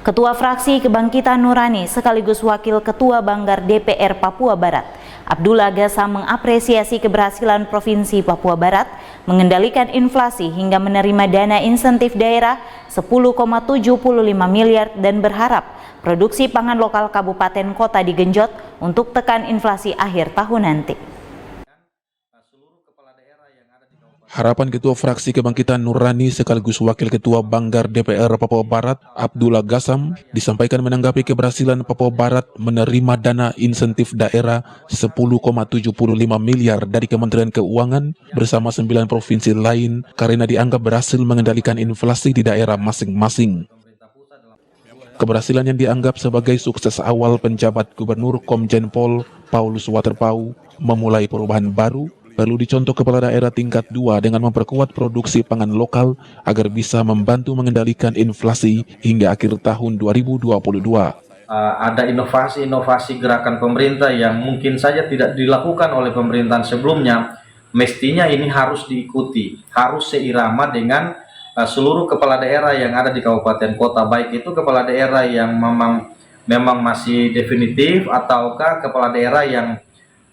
Ketua Fraksi Kebangkitan Nurani sekaligus Wakil Ketua Banggar DPR Papua Barat, Abdullah Gasa mengapresiasi keberhasilan Provinsi Papua Barat mengendalikan inflasi hingga menerima dana insentif daerah 10,75 miliar dan berharap produksi pangan lokal kabupaten kota digenjot untuk tekan inflasi akhir tahun nanti. Harapan Ketua Fraksi Kebangkitan Nurani sekaligus Wakil Ketua Banggar DPR Papua Barat, Abdullah Gasam, disampaikan menanggapi keberhasilan Papua Barat menerima dana insentif daerah 10,75 miliar dari Kementerian Keuangan bersama 9 provinsi lain karena dianggap berhasil mengendalikan inflasi di daerah masing-masing. Keberhasilan yang dianggap sebagai sukses awal penjabat Gubernur Komjen Pol Paulus Waterpauw memulai perubahan baru perlu dicontoh kepala daerah tingkat 2 dengan memperkuat produksi pangan lokal agar bisa membantu mengendalikan inflasi hingga akhir tahun 2022. Ada inovasi-inovasi gerakan pemerintah yang mungkin saja tidak dilakukan oleh pemerintahan sebelumnya, mestinya ini harus diikuti, harus seirama dengan seluruh kepala daerah yang ada di kabupaten kota, baik itu kepala daerah yang memang masih definitif ataukah kepala daerah yang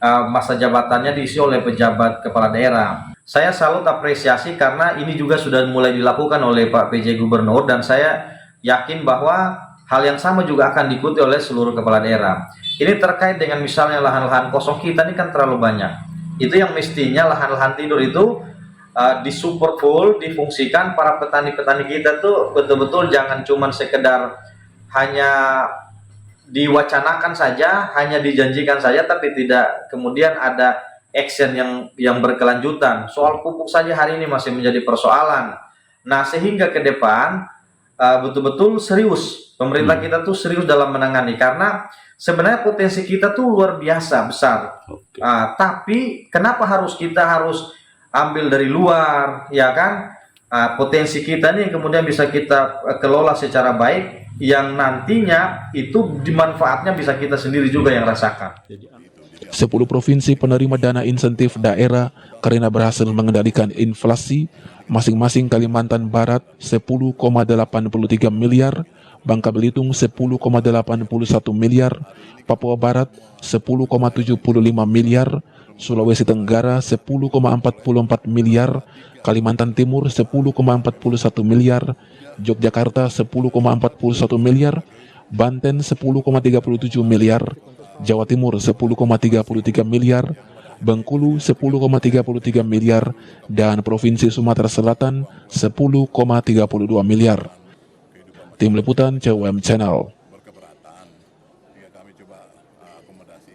masa jabatannya diisi oleh pejabat kepala daerah. Saya salut apresiasi karena ini juga sudah mulai dilakukan oleh Pak PJ Gubernur dan saya yakin bahwa hal yang sama juga akan diikuti oleh seluruh kepala daerah. Ini terkait dengan misalnya lahan-lahan kosong kita ini kan terlalu banyak. Itu yang mestinya lahan-lahan tidur itu disupport full, difungsikan para petani-petani kita tuh betul-betul jangan cuma sekedar hanya diwacanakan saja, hanya dijanjikan saja, tapi tidak kemudian ada action yang berkelanjutan. Soal pupuk saja hari ini masih menjadi persoalan. Nah, sehingga ke depan betul-betul serius, pemerintah kita tuh serius dalam menangani, karena sebenarnya potensi kita tuh luar biasa besar. Tapi kenapa kita harus ambil dari luar, ya kan? Potensi kita ini kemudian bisa kita kelola secara baik, yang nantinya itu dimanfaatnya bisa kita sendiri juga yang rasakan. 10 provinsi penerima dana insentif daerah karena berhasil mengendalikan inflasi, masing-masing Kalimantan Barat 10,83 miliar, Bangka Belitung 10,81 miliar, Papua Barat 10,75 miliar, Sulawesi Tenggara 10,44 miliar, Kalimantan Timur 10,41 miliar, Yogyakarta 10,41 miliar, Banten 10,37 miliar, Jawa Timur 10,33 miliar, Bengkulu 10,33 miliar, dan Provinsi Sumatera Selatan 10,32 miliar. Tim Liputan CWM Channel.